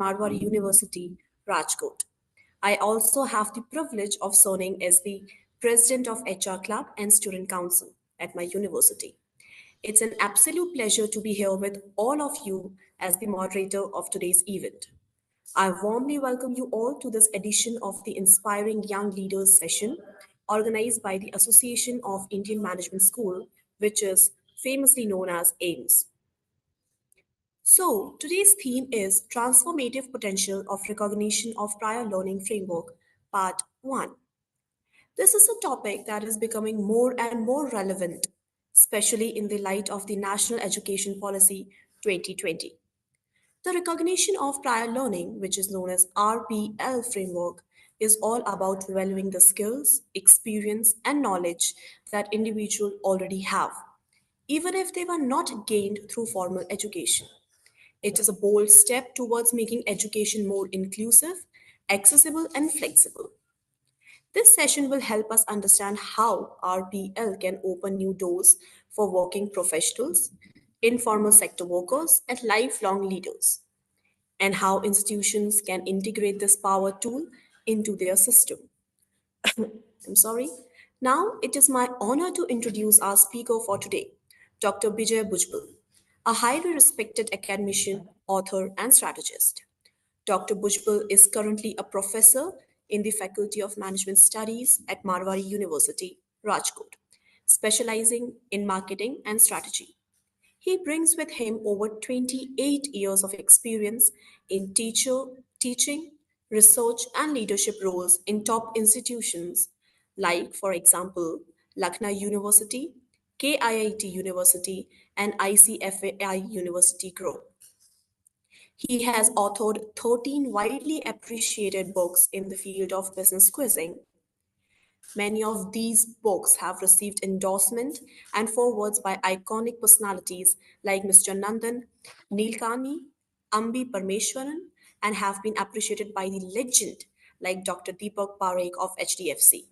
Marwadi University, Rajkot. I also have the privilege of serving as the president of HR Club and Student Council at my university. It's an absolute pleasure to be here with all of you as the moderator of today's event. I warmly welcome you all to this edition of the Inspiring Young Leaders session organized by the Association of Indian Management School, which is famously known as AIMS. So, today's theme is Transformative Potential of Recognition of Prior Learning Framework, Part 1. This is a topic that is becoming more and more relevant, especially in the light of the National Education Policy 2020. The recognition of prior learning, which is known as RPL framework, is all about valuing the skills, experience, and knowledge that individuals already have, even if they were not gained through formal education. It is a bold step towards making education more inclusive, accessible, and flexible. This session will help us understand how RPL can open new doors for working professionals, informal sector workers, and lifelong leaders, and how institutions can integrate this power tool into their system. I'm sorry. Now it is my honor to introduce our speaker for today, Dr. Bijay Bhujabal, a highly respected academician, author, and strategist. Dr. Bhujbal is currently a professor in the Faculty of Management Studies at Marwadi University, Rajkot, specializing in marketing and strategy. He brings with him over 28 years of experience in teaching, research, and leadership roles in top institutions like, for example, Lucknow University, KIIT University, and ICFAI University Group. He has authored 13 widely appreciated books in the field of business quizzing. Many of these books have received endorsement and forewords by iconic personalities like Mr. Nandan, Nilekani, Ambi Parmeshwaran, and have been appreciated by the legend like Dr. Deepak Parekh of HDFC.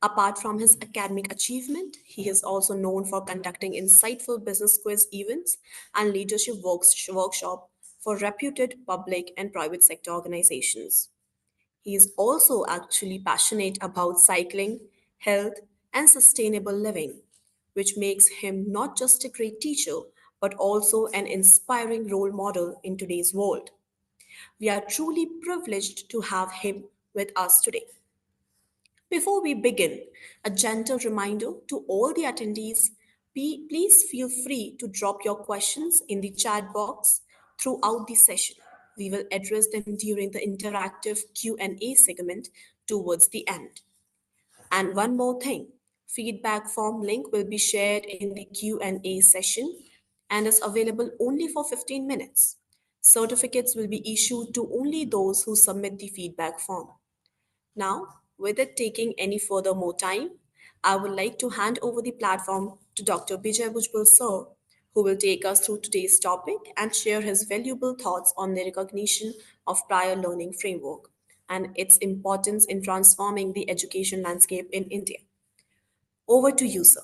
Apart from his academic achievement, he is also known for conducting insightful business quiz events and leadership workshop for reputed public and private sector organizations. He is also actually passionate about cycling, health, and sustainable living, which makes him not just a great teacher, but also an inspiring role model in today's world. We are truly privileged to have him with us today. Before we begin, a gentle reminder to all the attendees, please feel free to drop your questions in the chat box throughout the session. We will address them during the interactive Q&A segment towards the end. And one more thing, feedback form link will be shared in the Q&A session and is available only for 15 minutes. Certificates will be issued to only those who submit the feedback form. Now, without taking any further more time, I would like to hand over the platform to Dr. Bijay Bhujbal sir, who will take us through today's topic and share his valuable thoughts on the recognition of prior learning framework and its importance in transforming the education landscape in India. Over to you, sir.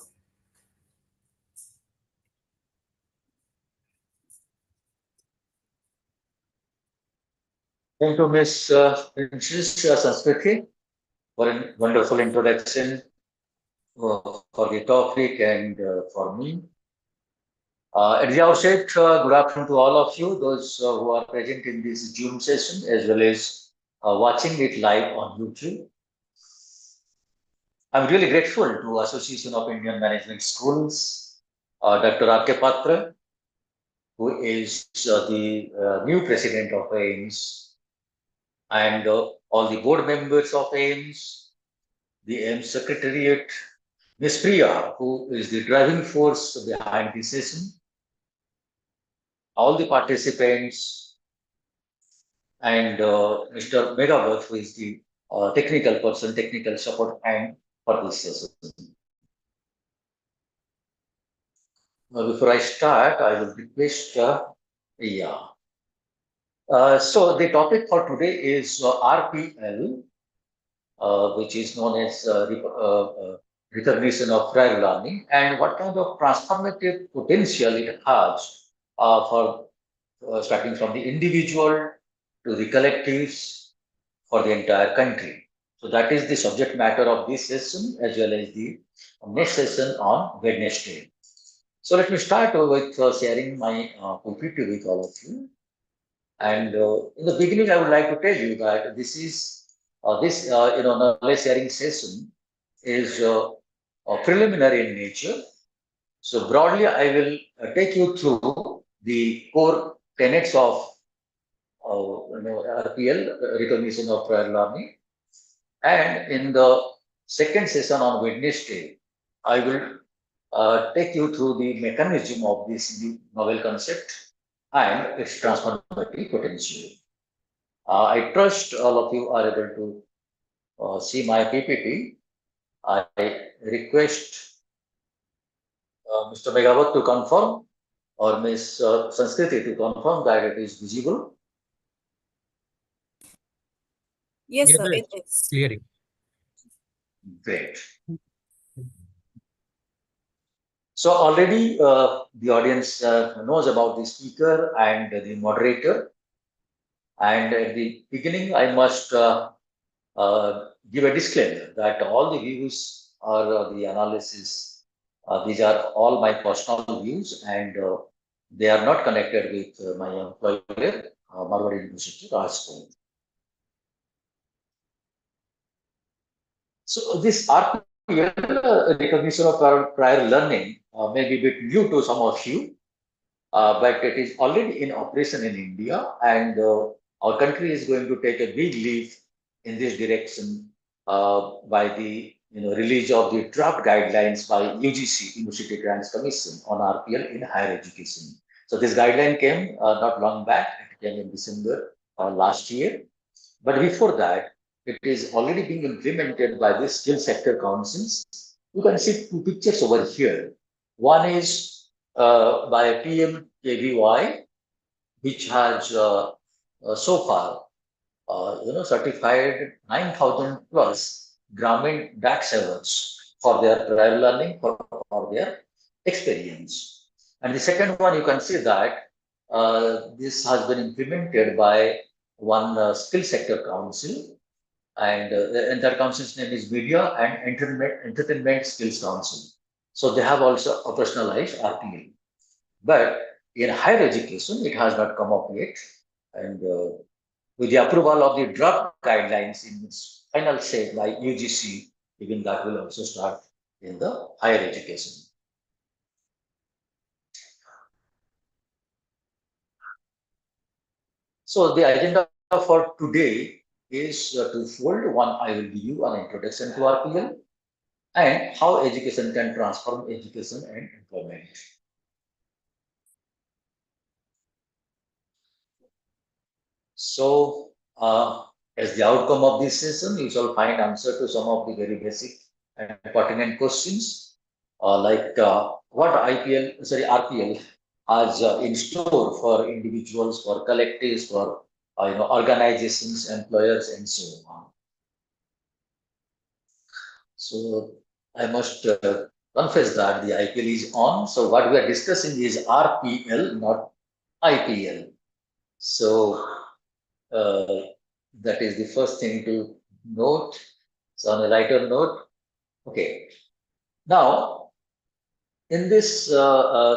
Thank you, Ms. Princess Sanskriti, for a wonderful introduction for the topic and for me. At the outset, good afternoon to all of you, those who are present in this Zoom session, as well as watching it live on YouTube. I'm really grateful to Association of Indian Management Schools, Dr. R.K. Patra, who is the new president of AIMS, and all the board members of AIMS, the AIMS Secretariat, Ms. Priya, who is the driving force behind the session, all the participants, and Mr. Megawat, who is the technical person, technical support hand for this session. Before I start, I will request, so the topic for today is RPL, which is known as recognition of prior learning, and what kind of transformative potential it has for starting from the individual to the collectives for the entire country. So that is the subject matter of this session as well as the next session on Wednesday. So let me start with sharing my PPT with all of you. And in the beginning, I would like to tell you that this is this knowledge sharing session is preliminary in nature. So broadly, I will take you through the core tenets of RPL, recognition of prior learning. And in the second session on Wednesday, I will take you through the mechanism of this novel concept and its transformative potential. I trust all of you are able to see my PPT. I request Mr. Megawat to confirm or Ms. Sanskriti to confirm that it is visible. Yes, Yes, sir, sir. it is. Clearing. Great. So already the audience knows about the speaker and the moderator. And at the beginning, I must give a disclaimer that all the views or the analysis, these are all my personal views and they are not connected with my employer, Marwadi University, Rajkot. So this RPL, recognition of prior learning, may be a bit new to some of you, but it is already in operation in India, and our country is going to take a big leap in this direction by the release of the draft guidelines by UGC, University Grants Commission, on RPL in higher education. So this guideline came not long back. It came in December last year. But before that, it is already being implemented by the skill sector councils. You can see two pictures over here. One is by PMKVY, which has so far, certified 9,000 plus Gramin DAC servers for their prior learning, for their experience. And the second one, you can see that this has been implemented by one skill sector council, and that council's name is Media and Entertainment Skills Council. So they have also operationalized RPL. But in higher education, it has not come up yet. And with the approval of the draft guidelines in its final shape by UGC, even that will also start in the higher education. So the agenda for today is twofold. One, I will give you an introduction to RPL and how education can transform education and employment. So, as the outcome of this session, you shall find answer to some of the very basic and pertinent questions, like what RPL has in store for individuals, for collectives, for organizations, employers, and so on. So, I must confess that the IPL is on. So, what we are discussing is RPL, not IPL. So, that is the first thing to note. So on a lighter note, okay. Now, in this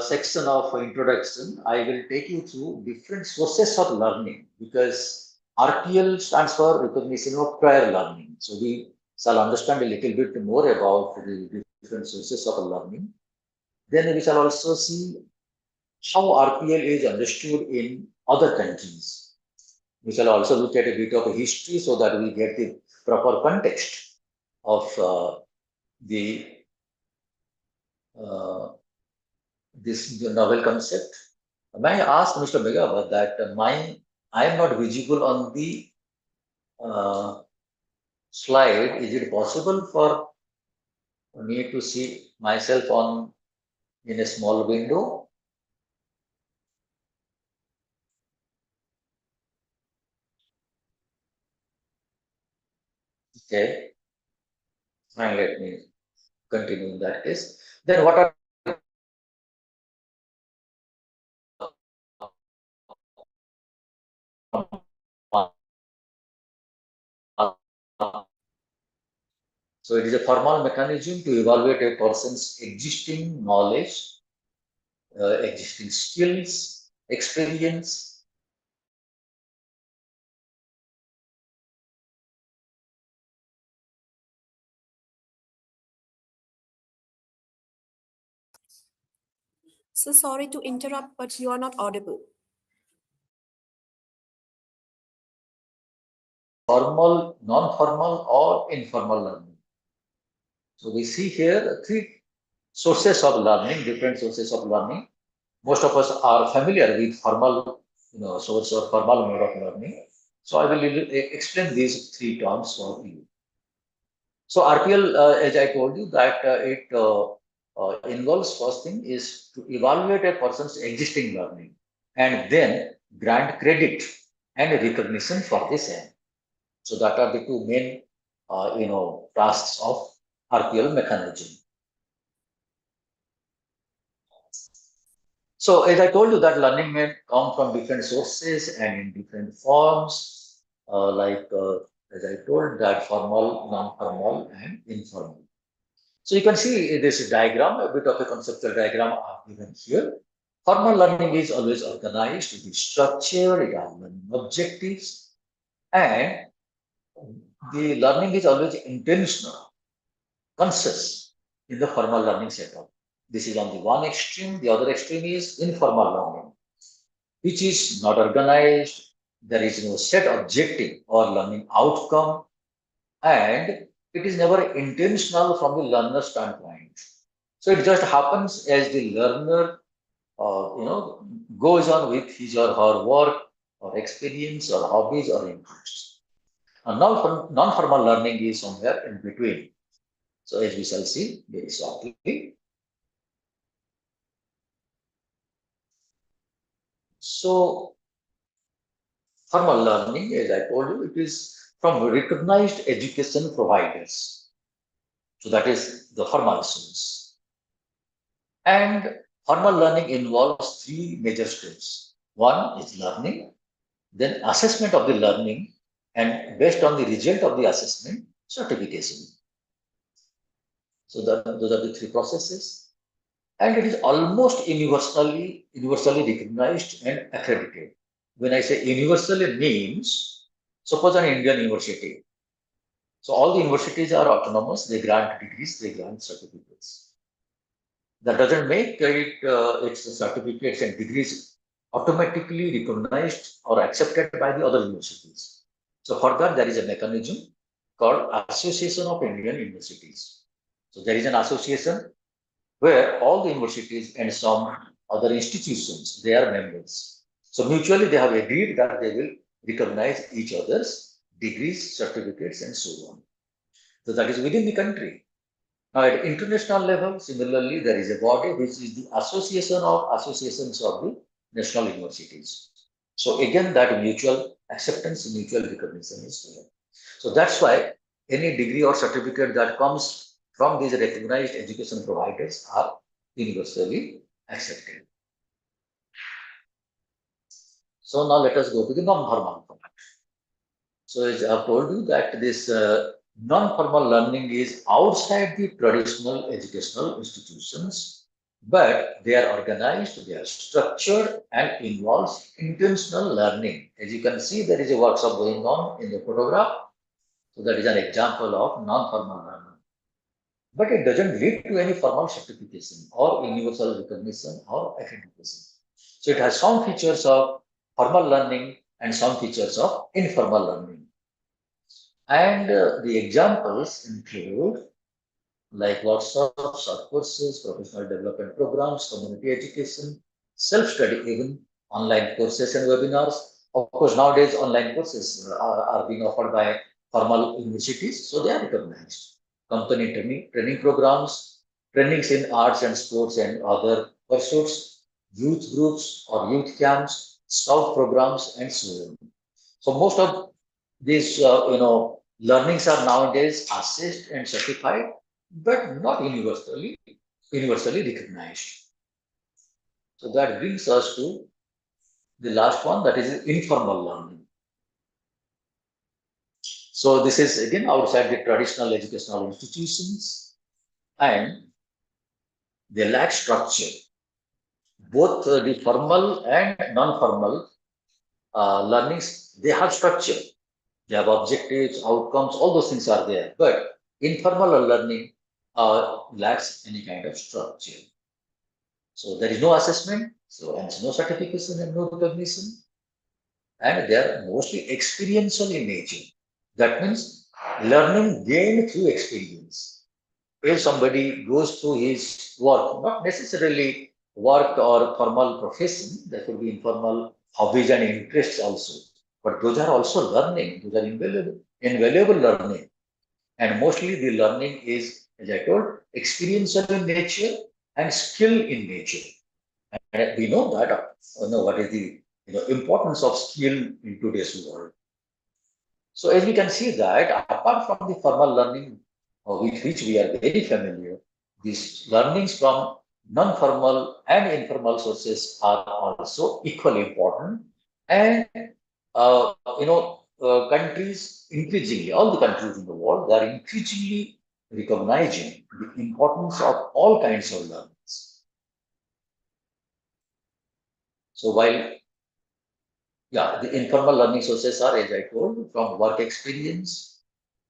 section of introduction, I will take you through different sources of learning, because RPL stands for recognition of prior learning. So we shall understand a little bit more about the different sources of learning. Then we shall also see how RPL is understood in other countries. We shall also look at a bit of a history so that we get the proper context of the this novel concept. May I ask Mr. Megawat that I am not visible on the slide. Is it possible for me to see myself on in a small window? Okay, and let me continue in that case. Then what are So it is a formal mechanism to evaluate a person's existing knowledge, existing skills, experience. So sorry to interrupt, but you are not audible. Formal, non-formal, or informal learning. So we see here three sources of learning, different sources of learning. Most of us are familiar with formal, source or formal mode of learning. So I will explain these three terms for you. So RPL, as I told you, that it involves first thing is to evaluate a person's existing learning and then grant credit and recognition for the same. So that are the two main, tasks of RPL mechanism. So as I told you that learning may come from different sources and in different forms, as I told that formal, non-formal and informal. So you can see in this diagram, a bit of a conceptual diagram I've given here. Formal learning is always organized, it is structured, it has learning objectives, and the learning is always intentional, conscious in the formal learning setup. This is on the one extreme. The other extreme is informal learning, which is not organized. There is no set objective or learning outcome, and it is never intentional from the learner standpoint. So it just happens as the learner, goes on with his or her work or experience or hobbies or interests. And now non-formal learning is somewhere in between. So as we shall see very shortly. So formal learning, as I told you, it is from recognized education providers. So that is the formal source. And formal learning involves three major steps. One is learning, then assessment of the learning, and based on the result of the assessment, certification. So those are the three processes. And it is almost universally recognized and accredited. When I say universal, it means suppose an Indian university. So all the universities are autonomous, they grant degrees, they grant certificates. That doesn't make its certificates and degrees automatically recognized or accepted by the other universities. So for that, there is a mechanism called Association of Indian Universities. So there is an association where all the universities and some other institutions, they are members. So mutually they have agreed that they will recognize each other's degrees, certificates, and so on. So that is within the country. Now, at international level, similarly, there is a body which is the Association of Associations of the National Universities. So again, that mutual acceptance, mutual recognition is there. So that's why any degree or certificate that comes from these recognized education providers are universally accepted. So now let us go to the non-formal format. So as I have told you that this non-formal learning is outside the traditional educational institutions, but they are organized, they are structured and involves intentional learning. As you can see, there is a workshop going on in the photograph. So that is an example of non-formal learning. But it doesn't lead to any formal certification or universal recognition or accreditation. So it has some features of formal learning and some features of informal learning. And the examples include like workshops, short courses, professional development programs, community education, self-study, even online courses and webinars. Of course, nowadays online courses are being offered by formal universities, so they are recognized. Company training programs, trainings in arts and sports and other pursuits, youth groups or youth camps, scout programs, and so on. So most of these, learnings are nowadays assessed and certified, but not universally recognized. So that brings us to the last one, that is informal learning. So this is again outside the traditional educational institutions, and they lack structure. Both the formal and non-formal learnings, they have structure. They have objectives, outcomes, all those things are there. But informal learning lacks any kind of structure. So there is no assessment, so hence no certification and no recognition. And they are mostly experiential in nature. That means learning gained through experience. If somebody goes through his work, not necessarily work or formal profession, that could be informal hobbies and interests also. But those are also learning, those are invaluable learning. And mostly the learning is, as I told, experiential in nature and skill in nature. And we know that, what is the importance of skill in today's world. So as we can see that apart from the formal learning with which we are very familiar, these learnings from non-formal and informal sources are also equally important. And countries increasingly, all the countries in the world, they are increasingly recognizing the importance of all kinds of learnings. So while the informal learning sources are, as I told, from work experience,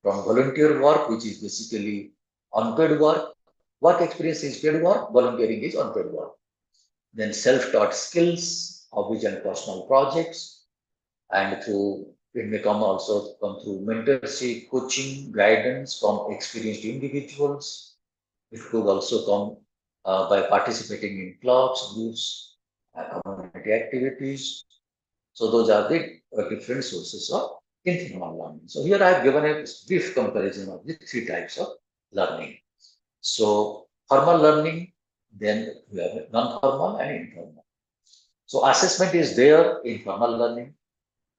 from volunteer work, which is basically unpaid work. Work experience is paid work, volunteering is unpaid work. Then self-taught skills, hobbies and personal projects, and it may come through mentorship, coaching, guidance from experienced individuals. It could also come by participating in clubs, groups, community activities. So those are the different sources of informal learning. So here I have given a brief comparison of the three types of learning. So formal learning, then we have non-formal and informal. So assessment is there in formal learning.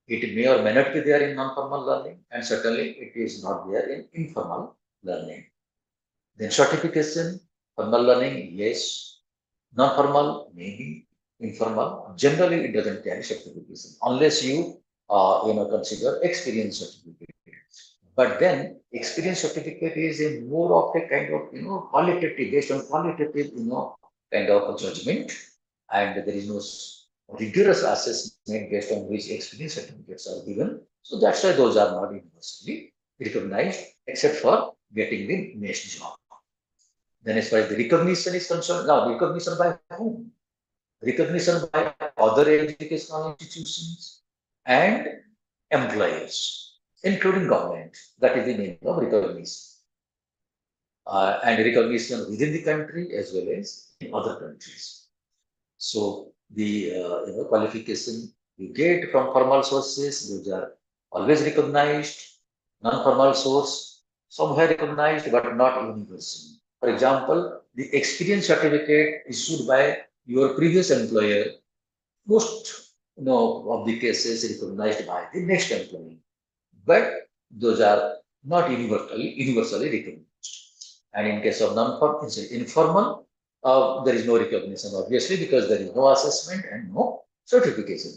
It may or may not be there in non-formal learning, and certainly it is not there in informal learning. Then certification, formal learning, yes. Non-formal, maybe. Informal, generally it doesn't carry certification unless you consider experience certificate. But then experience certificate is a more of a kind of qualitative, based on qualitative kind of a judgment, and there is no rigorous assessment based on which experience certificates are given. So that's why those are not universally recognized, except for getting the next job. Then as far as the recognition is concerned, now recognition by whom? Recognition by other educational institutions and employers, including government. That is the name of recognition. And recognition within the country as well as in other countries. So the qualification you get from formal sources, those are always recognized. Non-formal source, somewhere recognized but not universal. For example, the experience certificate issued by your previous employer, most of the cases recognized by the next employee, but those are not universally recognized. And in case of informal, there is no recognition, obviously, because there is no assessment and no certification.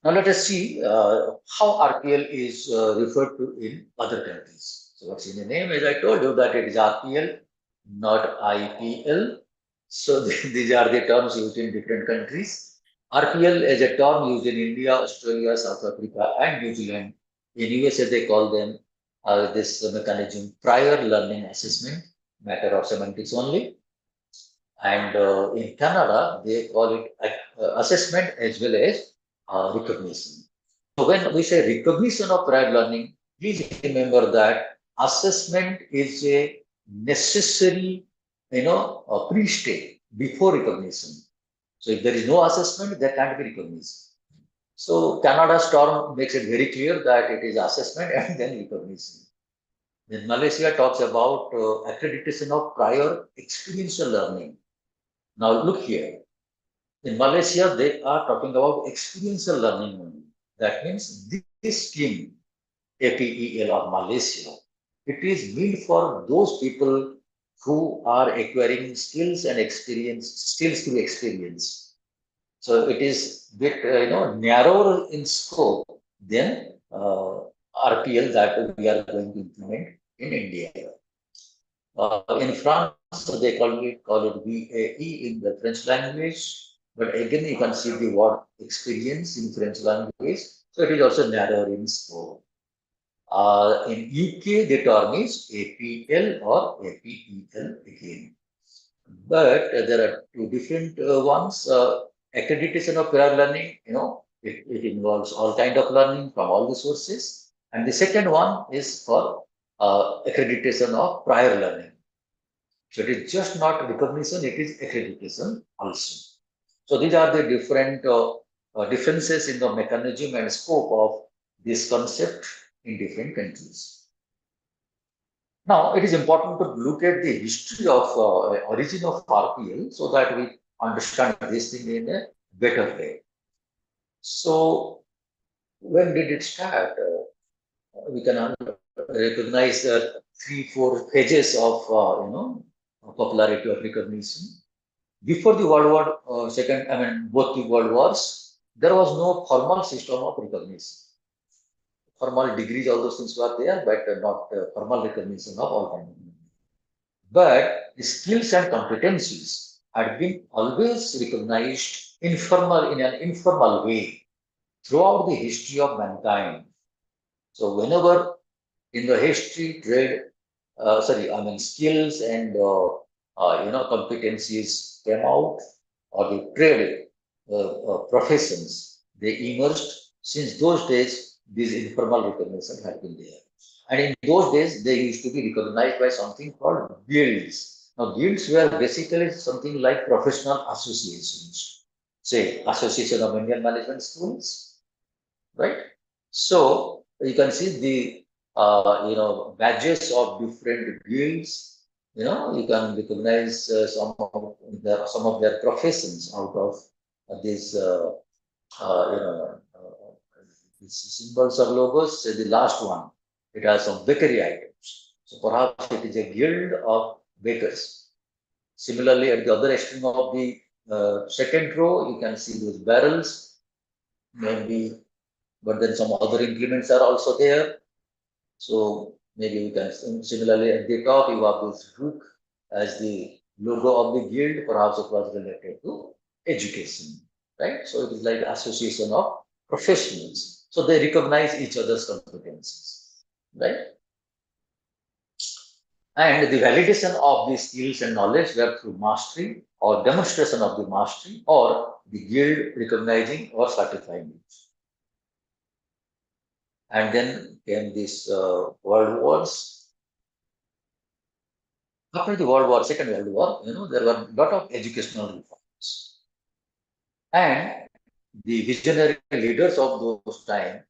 Now let us see how RPL is referred to in other countries. So what's in the name? As I told you that it is RPL, not IPL. So these are the terms used in different countries. RPL is a term used in India, Australia, South Africa, and New Zealand. In USA, they call them this mechanism prior learning assessment, matter of semantics only. And in Canada, they call it assessment as well as recognition. So when we say recognition of prior learning, please remember that assessment is a necessary, a pre-state before recognition. So if there is no assessment, there can't be recognition. So Canada's term makes it very clear that it is assessment and then recognition. Then Malaysia talks about accreditation of prior experiential learning. Now look here. In Malaysia, they are talking about experiential learning only. That means this scheme, APEL of Malaysia, it is meant for those people who are acquiring skills through experience. So it is bit narrower in scope than RPL that we are going to implement in India. In France, they call it VAE in the French language. But again, you can see the word experience in French language. So it is also narrower in scope. In UK, the term is APL or APEL again. But there are two different ones. Accreditation of prior learning, it involves all kind of learning from all the sources. And the second one is for accreditation of prior learning. So it is just not recognition, it is accreditation also. So these are the different differences in the mechanism and scope of this concept in different countries. Now, it is important to look at the history of origin of RPL so that we understand this thing in a better way. So, when did it start? We can recognize 3-4 phases of popularity of recognition. Before the World War Second, both the World Wars, there was no formal system of recognition. Formal degrees, all those things were there, but not formal recognition of all kinds of learning. But the skills and competencies had been always recognized in an informal way throughout the history of mankind. So whenever in the history, skills and competencies came out, or the trade professions, they emerged. Since those days, this informal recognition had been there. And in those days, they used to be recognized by something called guilds. Now, guilds were basically something like professional associations, say, Association of Indian Management Schools, right? So, you can see the badges of different guilds. You can recognize some of their professions out of these these symbols or logos. Say the last one, it has some bakery items. So perhaps it is a guild of bakers. Similarly, at the other extreme of the second row, you can see those barrels, maybe, but then some other implements are also there. So maybe we can similarly at the top you have this hook as the logo of the guild. Perhaps it was related to education, right? So it is like association of professionals. So they recognize each other's competencies, right? And the validation of the skills and knowledge were through mastery or demonstration of the mastery or the guild recognizing or certifying it. And then came these world wars. After the Second World War, there were a lot of educational reforms. And the visionary leaders of those times,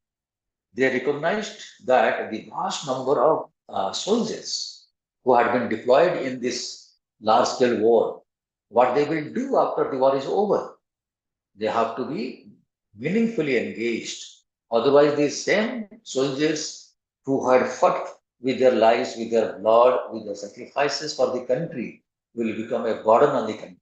they recognized that the vast number of soldiers who had been deployed in this large-scale war, what they will do after the war is over. They have to be meaningfully engaged. Otherwise, these same soldiers who had fought with their lives, with their blood, with their sacrifices for the country will become a burden on the country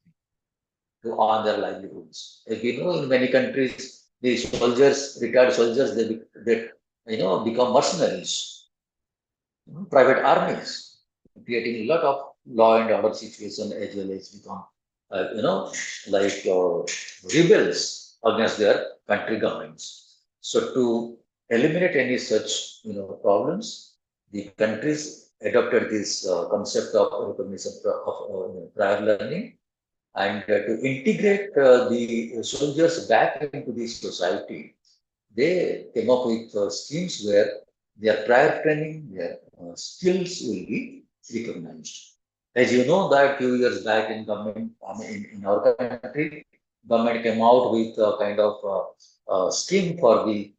to earn their livelihoods. As we know, in many countries, the soldiers, retired soldiers, they become mercenaries, private armies, creating a lot of law and order situation as well as become, rebels against their country governments. So to eliminate any such, problems, the countries adopted this concept of recognition of prior learning and to integrate the soldiers back into the society. They came up with schemes where their prior training, their skills will be recognized. As you know, that few years back in government, in our country, government came out with a kind of scheme for the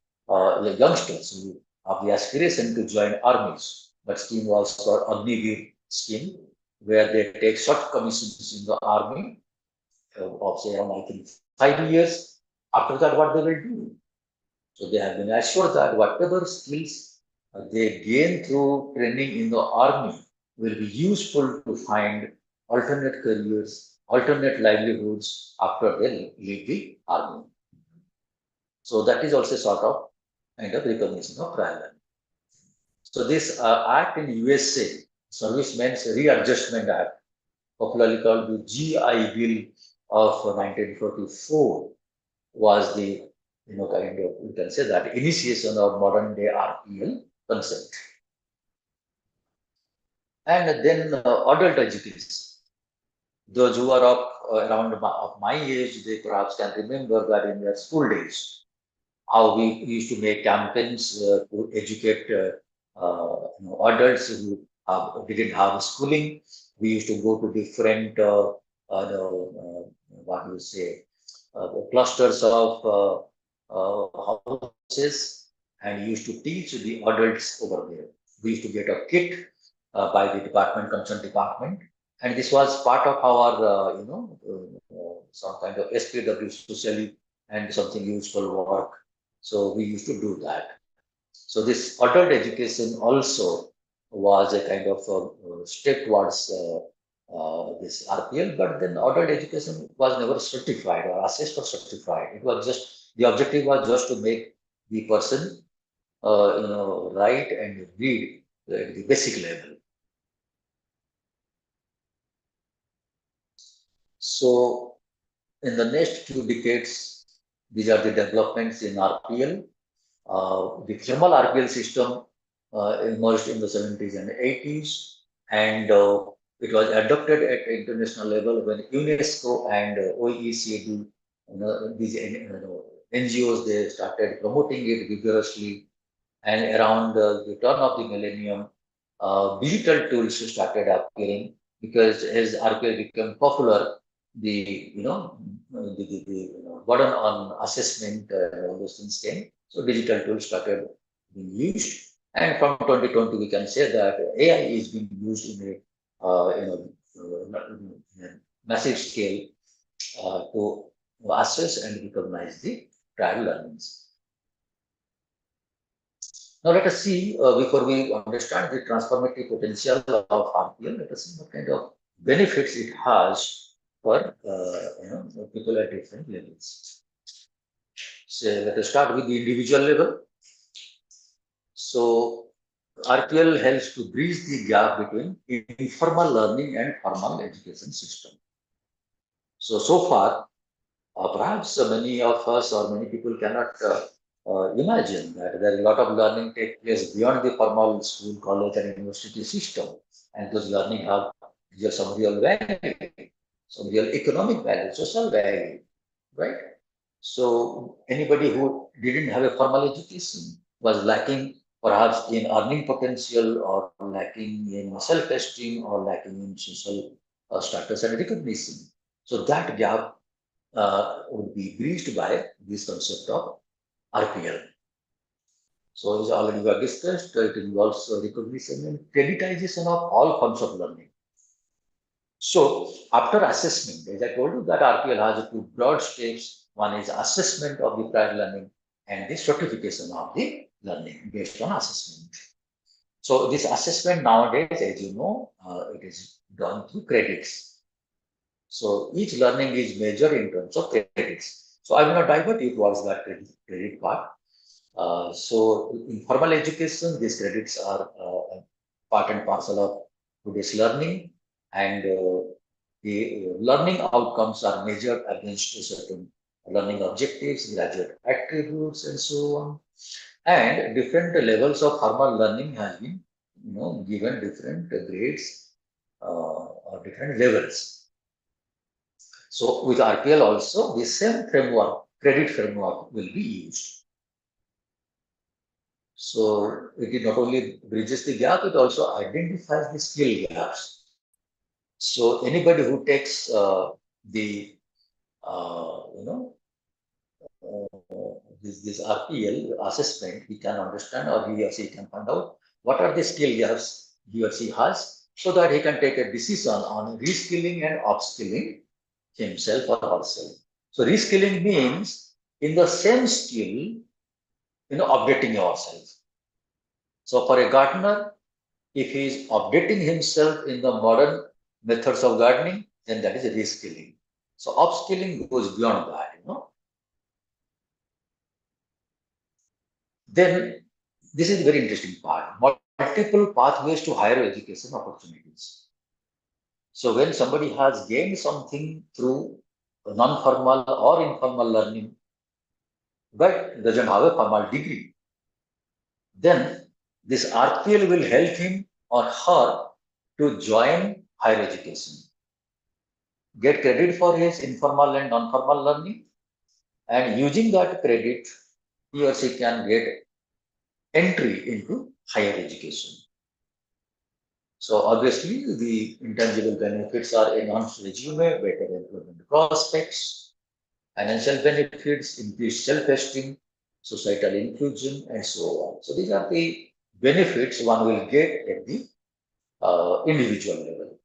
youngsters who have the aspiration to join armies. That scheme was called Agniveer scheme, where they take short commissions in the army of say around, I think, 5 years. After that, what they will do? So they have been assured that whatever skills they gain through training in the army will be useful to find alternate careers, alternate livelihoods after they leave the army. So that is also sort of kind of recognition of prior learning. So this act in USA, Servicemen's Readjustment Act, popularly called the GI Bill of 1944, was the kind of, you can say that, initiation of modern day RPL concept. And then adult education. Those who are around of my age, they perhaps can remember that in their school days, how we used to make campaigns to educate adults who didn't have schooling. We used to go to different, what do you say, clusters of houses, and used to teach the adults over there. We used to get a kit by the department, concerned department, and this was part of our, some kind of SPW, socially and something useful work. So we used to do that. So this adult education also was a kind of step towards this RPL, but then adult education was never certified or assessed or certified. It was just, the objective was just to make the person, write and read at the basic level. So in the next few decades, these are the developments in RPL. The formal RPL system emerged in the 70s and 80s, and it was adopted at international level when UNESCO and OECD, these NGOs, they started promoting it vigorously. And around the turn of the millennium, digital tools started appearing, because as RPL became popular, the burden on assessment and all those things came. So digital tools started being used, and from 2020 we can say that AI is being used in a massive scale to assess and recognize the trial learnings. Now let us see, before we understand the transformative potential of RPL, let us see what kind of benefits it has for people at different levels. So let us start with the individual level. So RPL helps to bridge the gap between informal learning and formal education system. So far, perhaps many of us or many people cannot imagine that there is a lot of learning take place beyond the formal school, college, and university system, and those learning have some real value, some real economic value, social value, right? So anybody who didn't have a formal education was lacking perhaps in earning potential, or lacking in self-esteem, or lacking in social status and recognition. So that gap would be bridged by this concept of RPL. So as already we have discussed, it involves recognition and creditization of all forms of learning. So after assessment, as I told you, that RPL has two broad steps. One is assessment of the prior learning, and the certification of the learning based on assessment. So this assessment nowadays, as you know, it is done through credits. So each learning is measured in terms of credits. So I will not divert you towards that credit part. So in formal education, these credits are part and parcel of today's learning, and the learning outcomes are measured against certain learning objectives, graduate attributes, and so on. And different levels of formal learning has been, given different grades or different levels. So with RPL also, the same framework, credit framework, will be used. So it not only bridges the gap, it also identifies the skill gaps. So anybody who takes the this RPL assessment, he can understand, or he or she can find out what are the skill gaps he or she has, so that he can take a decision on reskilling and upskilling himself or herself. So reskilling means in the same skill, updating yourself. So for a gardener, if he is updating himself in the modern methods of gardening, then that is a reskilling. So upskilling goes beyond that, Then this is the very interesting part. multiple pathways to higher education opportunities. So when somebody has gained something through non-formal or informal learning, but doesn't have a formal degree, then this RPL will help him or her to join higher education, get credit for his informal and non-formal learning, and using that credit, he or she can get entry into higher education. So obviously, the intangible benefits are enhanced resume, better employment prospects, financial benefits, increased self-esteem, societal inclusion, and so on. So these are the benefits one will get at the individual level.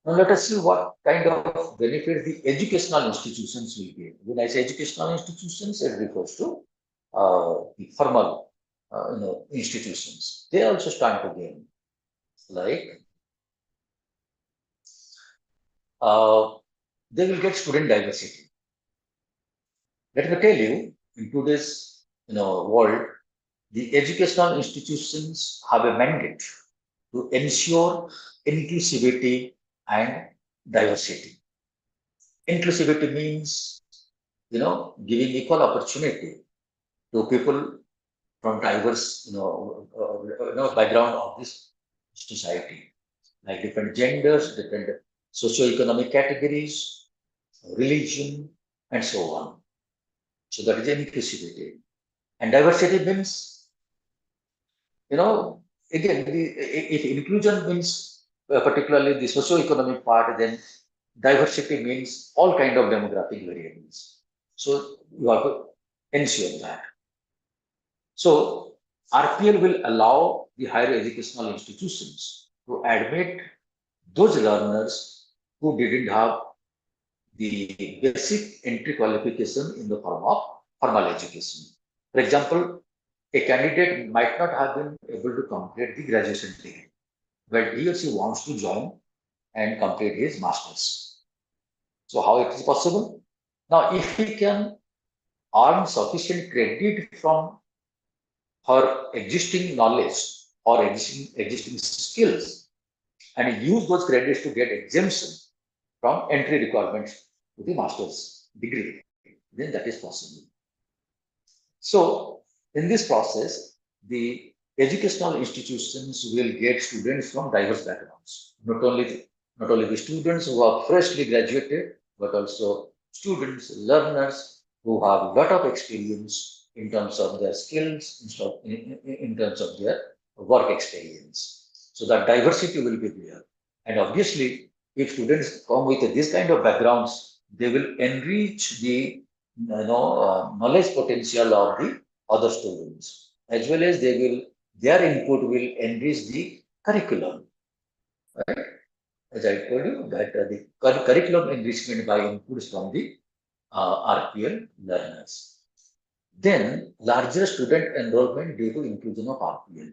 Now let us see what kind of benefits the educational institutions will get. When I say educational institutions, it refers to the formal institutions. They also stand to gain. Like they will get student diversity. Let me tell you, in today's world, the educational institutions have a mandate to ensure inclusivity and diversity. Inclusivity means, giving equal opportunity to people from diverse, background of this society, like different genders, different socio-economic categories, religion, and so on. So that is inclusivity. And diversity means, again, if inclusion means particularly the socio-economic part, then diversity means all kind of demographic variables. So you have to ensure that. So RPL will allow the higher educational institutions to admit those learners who didn't have the basic entry qualification in the form of formal education. For example, a candidate might not have been able to complete the graduation degree, but he or she wants to join and complete his master's. So how it is possible? Now, if he can earn sufficient credit from her existing knowledge or existing skills and use those credits to get exemption from entry requirements to the master's degree, then that is possible. So in this process, the educational institutions will get students from diverse backgrounds, not only the students who are freshly graduated, but also students, learners who have a lot of experience in terms of their skills, in terms of their work experience. So that diversity will be there. And obviously, if students come with this kind of backgrounds, they will enrich the knowledge potential of the other students, as well as their input will enrich the curriculum. Right? As I told you, that the curriculum enrichment by inputs from the RPL learners. Then larger student enrollment due to inclusion of RPL.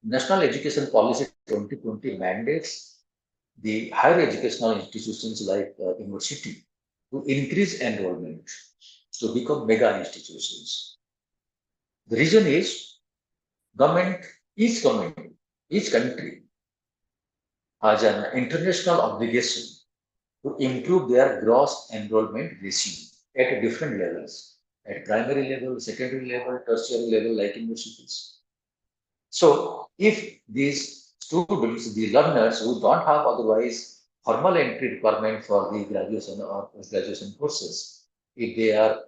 National Education Policy 2020 mandates the higher educational institutions like university to increase enrollment to become mega institutions. The reason is government, each country has an international obligation to improve their gross enrollment ratio at different levels, at primary level, secondary level, tertiary level, like universities. So if these students, the learners who don't have otherwise formal entry requirement for the graduation or post-graduation courses, if they are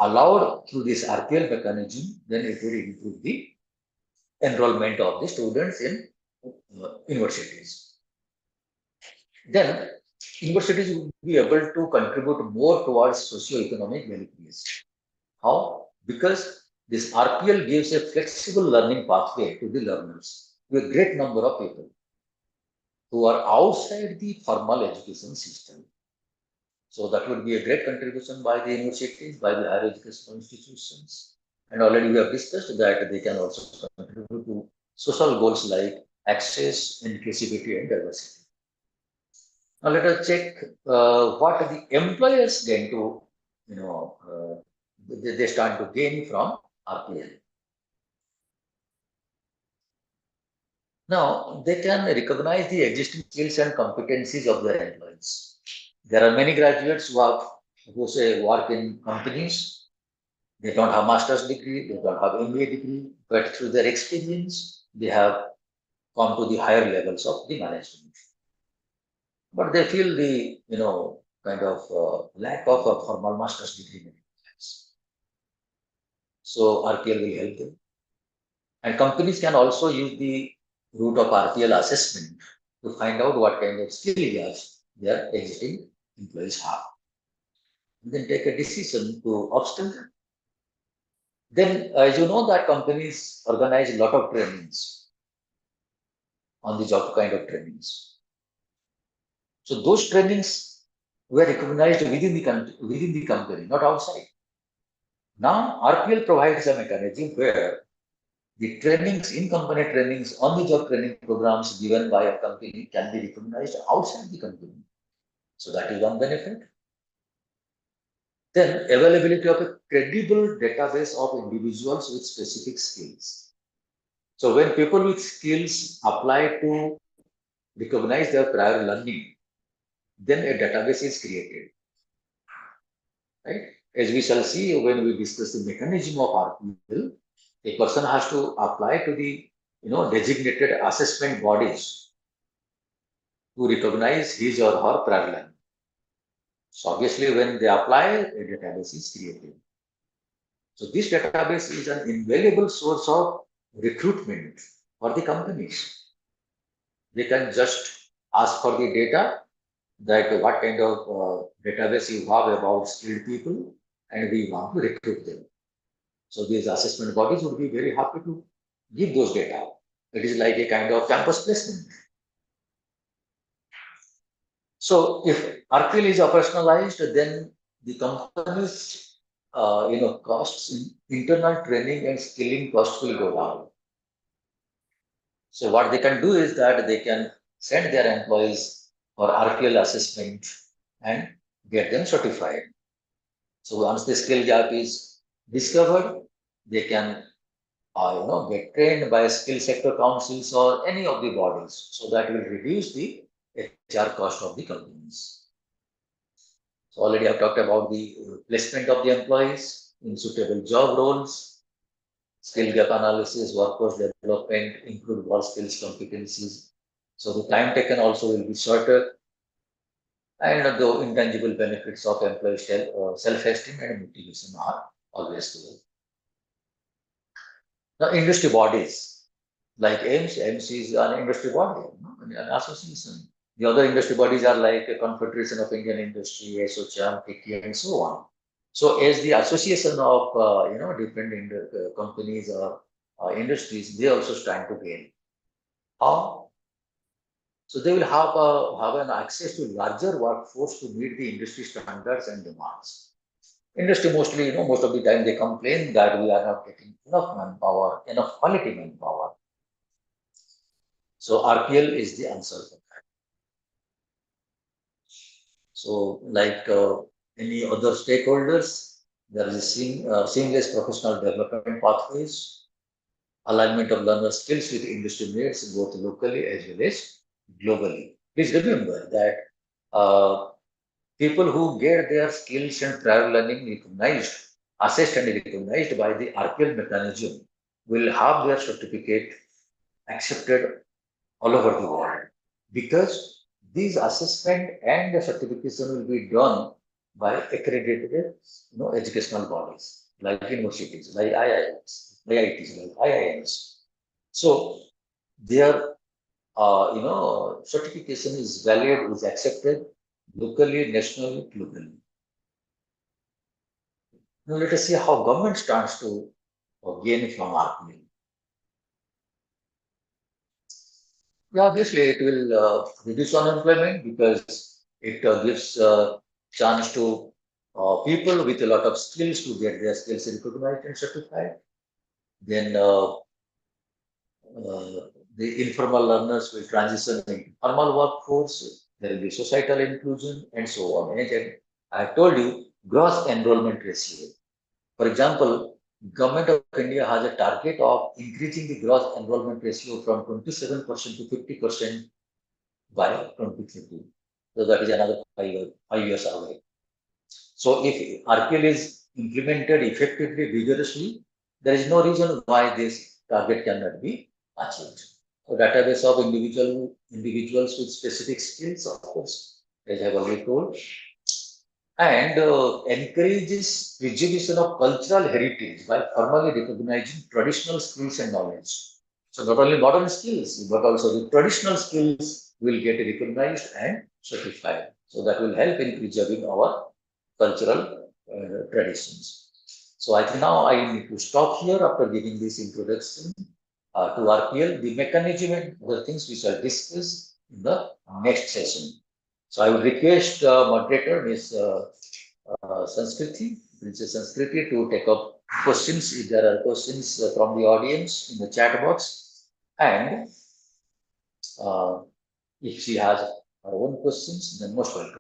allowed through this RPL mechanism, then it will improve the enrollment of the students in universities. Then universities will be able to contribute more towards socio-economic well-being. How? Because this RPL gives a flexible learning pathway to the learners, to a great number of people who are outside the formal education system. So that would be a great contribution by the universities, by the higher educational institutions. And already we have discussed that they can also contribute to social goals like access, inclusivity, and diversity. Now let us check what the employers gain to, they stand to gain from RPL. Now, they can recognize the existing skills and competencies of their employees. There are many graduates who say work in companies. They don't have master's degree, they don't have MBA degree, but through their experience, they have come to the higher levels of the management. But they feel the, kind of lack of a formal master's degree. So RPL will help them. And companies can also use the route of RPL assessment to find out what kind of skill gaps their existing employees have. And then take a decision to upskill them. Then, as you know, that companies organize a lot of trainings on the job kind of trainings. So those trainings were recognized within the company, not outside. Now RPL provides a mechanism where the trainings, in-company trainings, on-the-job training programs given by a company can be recognized outside the company. So that is one benefit. Then availability of a credible database of individuals with specific skills. So when people with skills apply to recognize their prior learning, then a database is created. Right? As we shall see when we discuss the mechanism of RPL, a person has to apply to the designated assessment bodies to recognize his or her prior learning. So obviously, when they apply, a database is created. So this database is an invaluable source of recruitment for the companies. They can just ask for the data, that what kind of database you have about skilled people, and we want to recruit them. So these assessment bodies would be very happy to give those data. It is like a kind of campus placement. So if RPL is operationalized, then the company's costs in internal training and skilling costs will go down. So what they can do is that they can send their employees for RPL assessment and get them certified. So once the skill gap is discovered, they can get trained by skill sector councils or any of the bodies. So that will reduce the HR cost of the companies. So already I've talked about the placement of the employees in suitable job roles, skill gap analysis, workforce development, improve work skills competencies. So the time taken also will be shorter, and the intangible benefits of employee self-esteem and motivation are always there. Now, industry bodies like AIMS is an industry body, an association. The other industry bodies are like a Confederation of Indian Industry, ASSOCHAM, FICCI, and so on. So, as the association of different companies or industries, they also stand to gain. How? So they will have an access to larger workforce to meet the industry standards and demands. Industry mostly, most of the time they complain that we are not getting enough manpower, enough quality manpower. So RPL is the answer for that. So like any other stakeholders, there is seamless professional development pathways, alignment of learner skills with industry needs, both locally as well as globally. Please remember that people who get their skills and prior learning recognized, assessed and recognized by the RPL mechanism will have their certificate accepted all over the world, because these assessment and the certification will be done by accredited educational bodies like universities, like IIMs, IITs, like IIMs. So their certification is valid, is accepted locally, nationally, globally. Now let us see how government stands to gain from RPL. Yeah, obviously it will reduce unemployment because it gives a chance to people with a lot of skills to get their skills recognized and certified. Then the informal learners will transition into formal workforce. There will be societal inclusion and so on. And I told you gross enrollment ratio. For example, Government of India has a target of increasing the gross enrollment ratio from 27% to 50% by 2030. So that is another 5 years away. So if RPL is implemented effectively, vigorously, there is no reason why this target cannot be achieved. So database of individuals with specific skills, of course, as I have already told, and encourages preservation of cultural heritage by formally recognizing traditional skills and knowledge. So not only modern skills, but also the traditional skills will get recognized and certified. So that will help in preserving our cultural traditions. So I think now I need to stop here after giving this introduction to RPL. The mechanism and other things we shall discuss in the next session. So I will request moderator Ms. Sanskriti, Princess Sanskriti, to take up questions if there are questions from the audience in the chat box, and uh, if she has her own questions, then most welcome.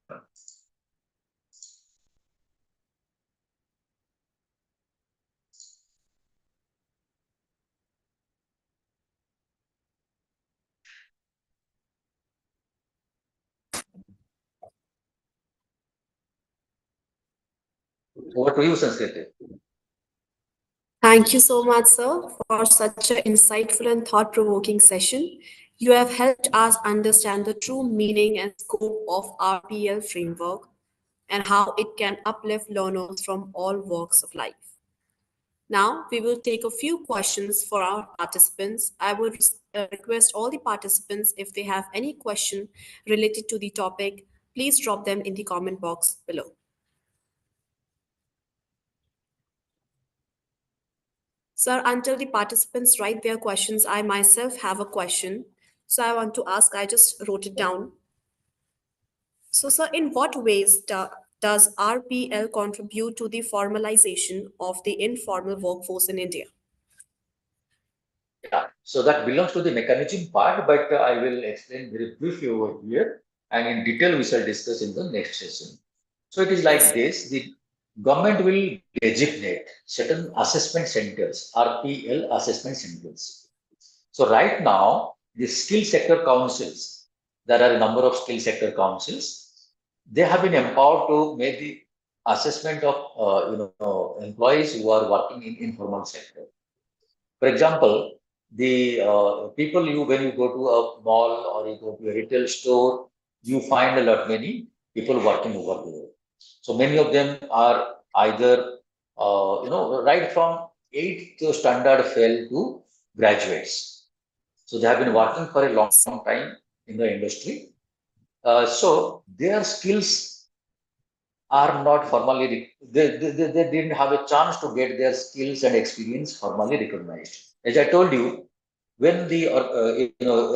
Over to you, Sanskriti. Thank you so much, sir, for such an insightful and thought provoking session. You have helped us understand the true meaning and scope of RPL framework and how it can uplift learners from all walks of life. Now, we will take a few questions for our participants. I would request all the participants, if they have any question related to the topic, please drop them in the comment box below. Sir, until the participants write their questions, I myself have a question. So I want to ask, I just wrote it down. So, sir, in what ways does RPL contribute to the formalization of the informal workforce in India? Yeah, so that belongs to the mechanism part, but I will explain very briefly over here, and in detail we shall discuss in the next session. So it is like Yes. this: the government will designate certain assessment centers, RPL assessment centers. So right now, the skill sector councils, there are a number of skill sector councils. They have been empowered to make the assessment of employees who are working in informal sector. For example, the people you when you go to a mall or you go to a retail store, you find a lot many people working over there. So many of them are either right from eighth standard fail to graduates. So they have been working for a long time in the industry. So their skills are not formally they didn't have a chance to get their skills and experience formally recognized. As I told you, when the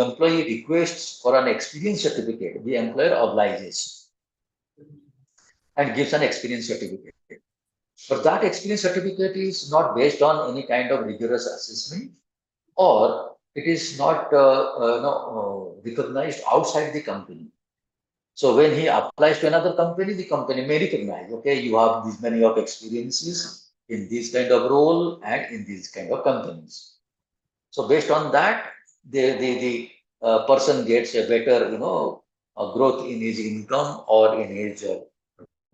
employee requests for an experience certificate, the employer obliges and gives an experience certificate. But that experience certificate is not based on any kind of rigorous assessment, or it is not recognized outside the company. So when he applies to another company, the company may recognize, okay, you have these many of experiences in this kind of role and in these kind of companies. So based on that, the person gets a better, growth in his income or in his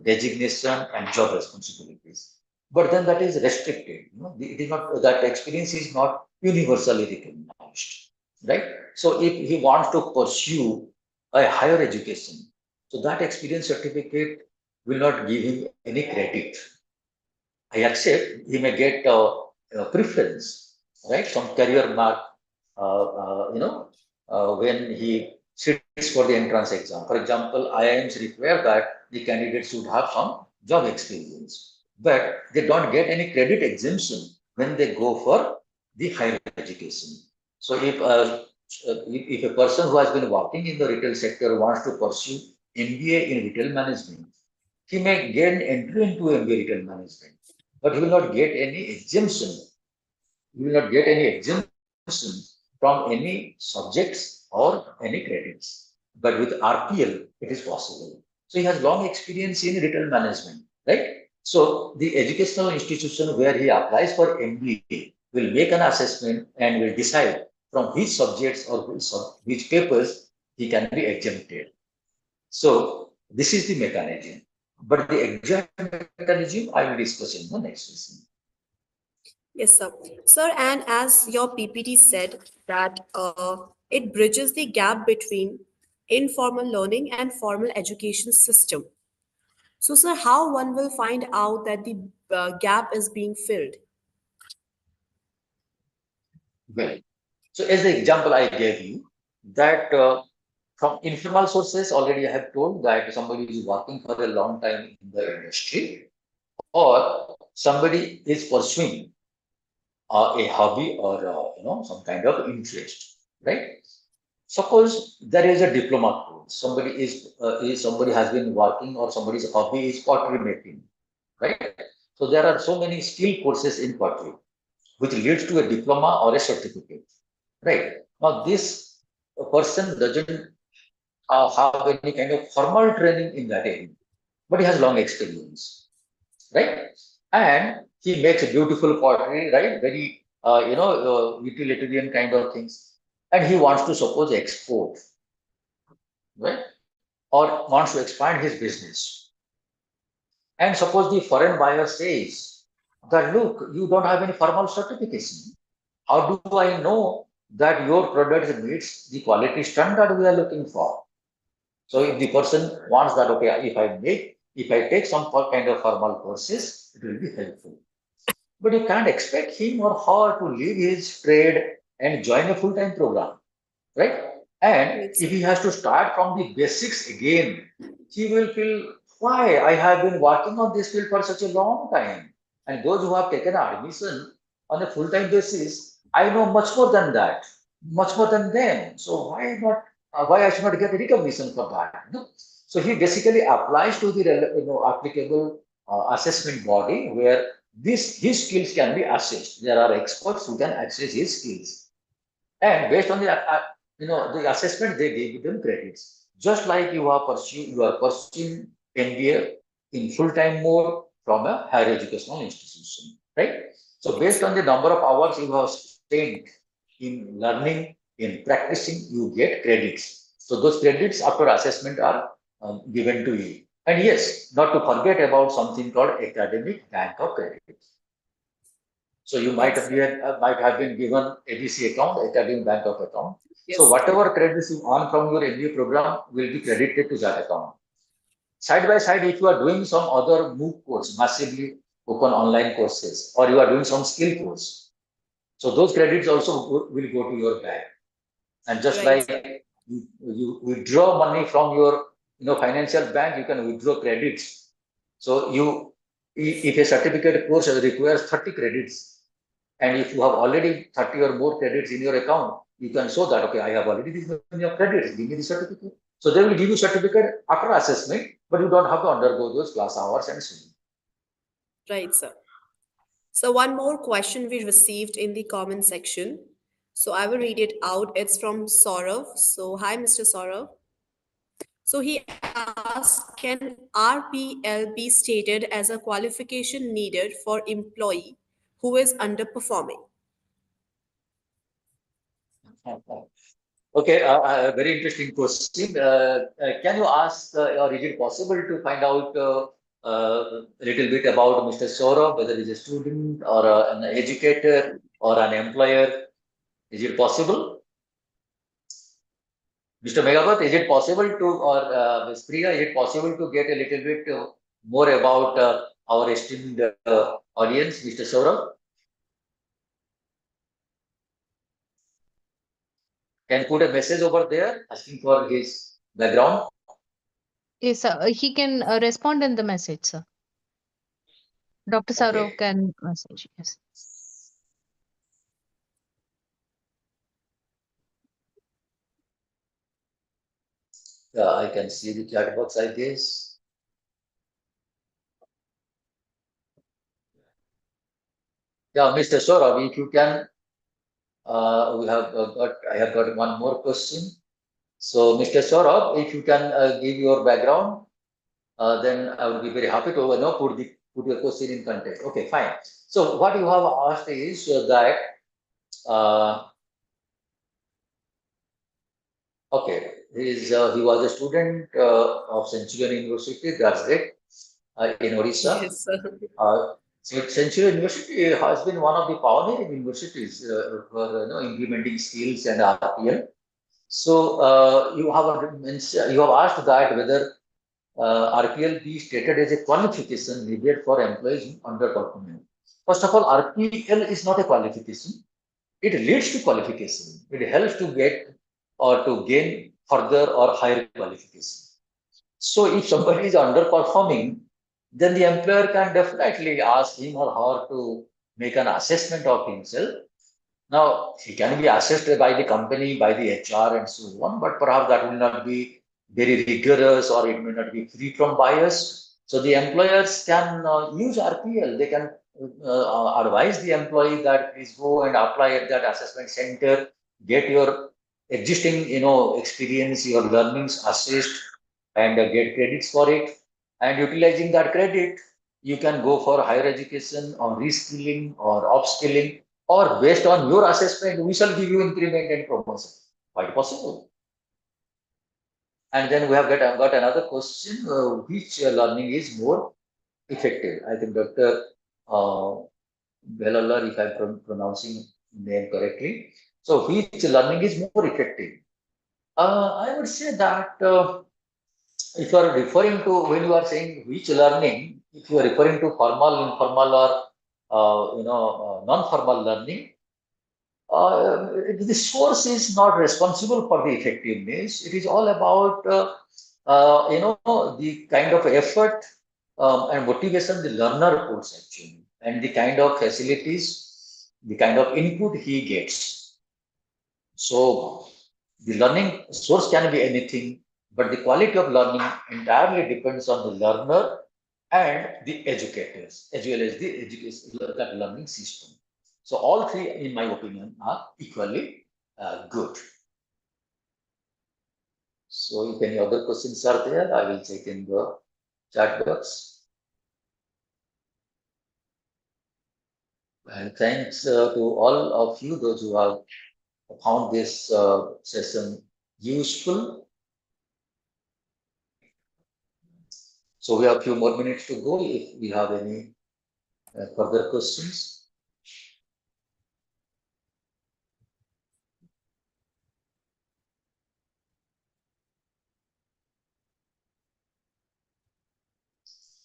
designation and job responsibilities. But then that is restricted. It is not that experience is not universally recognized, right? So if he wants to pursue a higher education, so that experience certificate will not give him any credit. I accept he may get preference, right? Some career mark, when he sits for the entrance exam. For example, IIMs require that the candidate should have some job experience, but they don't get any credit exemption when they go for the higher education. So if a person who has been working in the retail sector wants to pursue MBA in retail management, he may gain entry into MBA retail management, but he will not get any exemption. He will not get any exemption from any subjects or any credits. But with RPL, it is possible. So he has long experience in retail management, right? So the educational institution where he applies for MBA will make an assessment and will decide from which subjects or which papers he can be exempted. So this is the mechanism. But the exact mechanism I will discuss in the next session. Yes, sir. Sir, and as your PPT said, that it bridges the gap between informal learning and formal education system. So, sir, how one will find out that the gap is being filled? Well, so as the example I gave you, that from informal sources, already I have told that somebody is working for a long time in the industry, or somebody is pursuing a hobby or some kind of interest, right? Suppose there is a diploma course. Somebody has been working, or somebody's hobby is pottery making, right? So there are so many skill courses in pottery, which leads to a diploma or a certificate, right? Now this person doesn't have any kind of formal training in that area, but he has long experience, right? And he makes a beautiful pottery, right? Very, utilitarian kind of things. And he wants to suppose export, right? Or wants to expand his business. And suppose the foreign buyer says that, look, you don't have any formal certification. How do I know that your product meets the quality standard we are looking for? So if the person wants that, okay, if I take some kind of formal courses, it will be helpful. But you can't expect him or her to leave his trade and join a full-time program, right? And Right, if sir. he has to start from the basics again, he will feel, why? I have been working on this field for such a long time. And those who have taken admission on a full-time basis, I know much more than that, much more than them. So why I should not get recognition for that? No? So he basically applies to the applicable assessment body where his skills can be assessed. There are experts who can assess his skills. And based on the assessment, they give them credits. Just like you are pursuing MBA in full-time mode from a higher educational institution, right? So Right, based sir. on the number of hours you have spent in learning, in practicing, you get credits. So those credits after assessment are given to you. And yes, not to forget about something called academic bank of credit. So you Right, sir. might have been given ABC account, academic bank of account. So Yes. whatever credits you earn from your MBA program will be credited to that account. Side by side, if you are doing some other MOOC course, massively open online courses, or you are doing some skill course, so those credits also will go to your bank. And just Right, sir. like you withdraw money from your financial bank, you can withdraw credits. So if a certificate course requires 30 credits, and if you have already 30 or more credits in your account, you can show that, okay, I have already this many of credits, give me the certificate. So they will give you certificate after assessment, but you don't have to undergo those class hours and so on. Right, sir. So, one more question we received in the comment section. So, I will read it out. It's from Saurav. So, hi, Mr. Saurav. So, he asked, can RPL be stated as a qualification needed for employee who is underperforming? Okay, very interesting question. Can you ask, or is it possible to find out a little bit about Mr. Saurabh, whether he's a student or an educator or an employer? Is it possible? Mr. Megavat, is it possible to, or Ms. Priya, is it possible to get a little bit more about our esteemed audience, Mr. Saurabh? Can put a message over there asking for his background? Yes, sir. He can respond in the message, sir. Dr. Saurav Okay. can message. Yes. I can see the chat box, I guess. Yeah, Mr. Saurabh, if you can, I have got one more question. So, Mr. Saurabh, if you can give your background, then I would be very happy to put the put your question in context. Okay, fine. So what you have asked is that okay, he was a student of Sanskriti University, that's it, in Odisha. Yes, sir. So Sanskriti University has been one of the pioneering universities for implementing skills and RPL. So you have asked that whether RPL be stated as a qualification needed for employees underperforming. First of all, RPL is not a qualification. It leads to qualification. It helps to get or to gain further or higher qualification. So if somebody is underperforming, then the employer can definitely ask him or her to make an assessment of himself. Now, he can be assessed by the company, by the HR and so on, but perhaps that will not be very rigorous or it may not be free from bias. So the employers can use RPL. They can advise the employee that please go and apply at that assessment center, get your existing, experience, your learnings assessed and get credits for it. And utilizing that credit, you can go for higher education or reskilling or upskilling, or based on your assessment, we shall give you increment and promotion. Quite possible. And then we have got another question, which learning is more effective? I think Dr. Uh, Belallar, if I'm pronouncing name correctly. So which learning is more effective? I would say that if you are referring to, when you are saying which learning, if you are referring to formal, informal, or non-formal learning, the source is not responsible for the effectiveness. It is all about the kind of effort and motivation the learner puts actually, and the kind of facilities, the kind of input he gets. So the learning source can be anything, but the quality of learning entirely depends on the learner and the educators, as well as the education that learning system. So all three, in my opinion, are equally good. So if any other questions are there, I will check in the chat box. And thanks to all of you, those who have found this session useful. So we have a few more minutes to go if we have any further questions.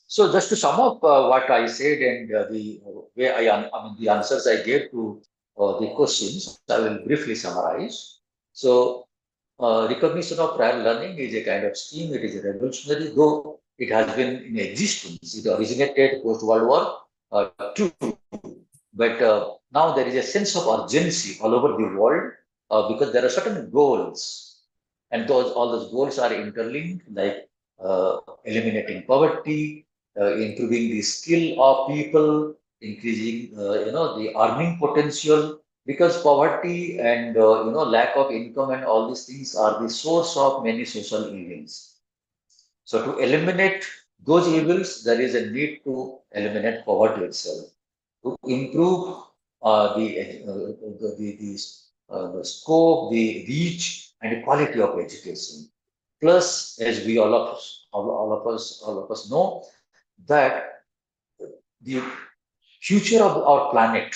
So just to sum up what I said and the way the answers I gave to the questions, I will briefly summarize. So recognition of prior learning is a kind of scheme. It is revolutionary, though it has been in existence. It originated post World War II, but now there is a sense of urgency all over the world because there are certain goals, and all those goals are interlinked, like eliminating poverty, improving the skill of people, increasing the earning potential, because poverty and lack of income and all these things are the source of many social evils. So to eliminate those evils, there is a need to eliminate poverty itself, to improve the scope, the reach, and the quality of education. Plus, as we all of us know, that the future of our planet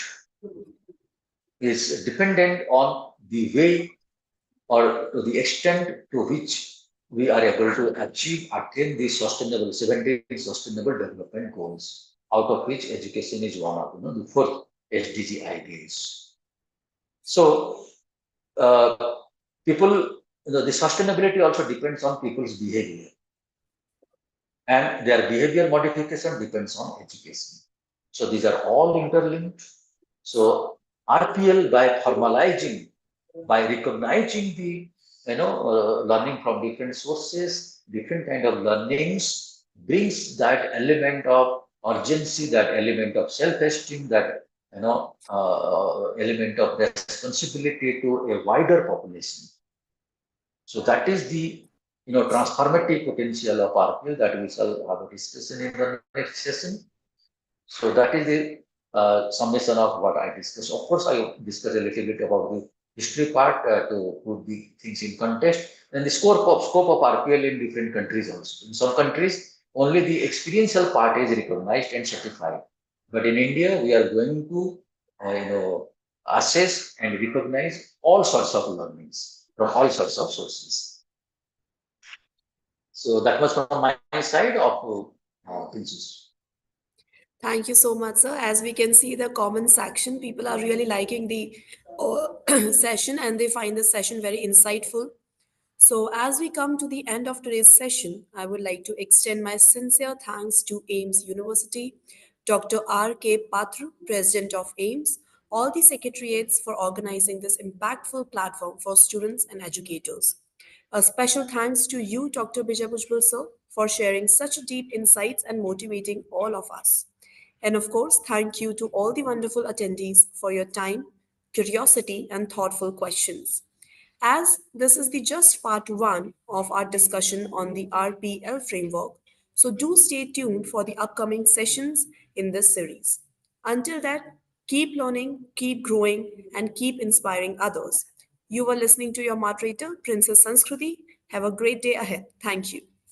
is dependent on the way or to the extent to which we are able to attain the 17 sustainable development goals, out of which education is one of the fourth SDG ideas. So people, the sustainability also depends on people's behavior, and their behavior modification depends on education. So these are all interlinked. So RPL, by formalizing, by recognizing the learning from different sources, different kind of learnings, brings that element of urgency, that element of self-esteem, that element of responsibility to a wider population. So that is the transformative potential of RPL that we shall have a discussion in the next session. So that is the summation of what I discussed. Of course, I discussed a little bit about the history part to put the things in context. Then the scope of RPL in different countries also. In some countries, only the experiential part is recognized and certified. But in India, we are going to, assess and recognize all sorts of learnings from all sorts of sources. So that was from my side of Princess. Thank you so much, sir. As we can see, the comment section, people are really liking the session and they find the session very insightful. So, as we come to the end of today's session, I would like to extend my sincere thanks to AIMS University, Dr. R.K. Patra, President of AIMS, all the secretariats for organizing this impactful platform for students and educators. A special thanks to you, Dr. Bijay Bhujabal, sir, for sharing such deep insights and motivating all of us. And of course, thank you to all the wonderful attendees for your time, curiosity, and thoughtful questions. As this is the just part one of our discussion on the RPL framework, so do stay tuned for the upcoming sessions in this series. Until that, keep learning, keep growing, and keep inspiring others. You were listening to your moderator, Princess Sanskriti. Have a great day ahead. Thank you.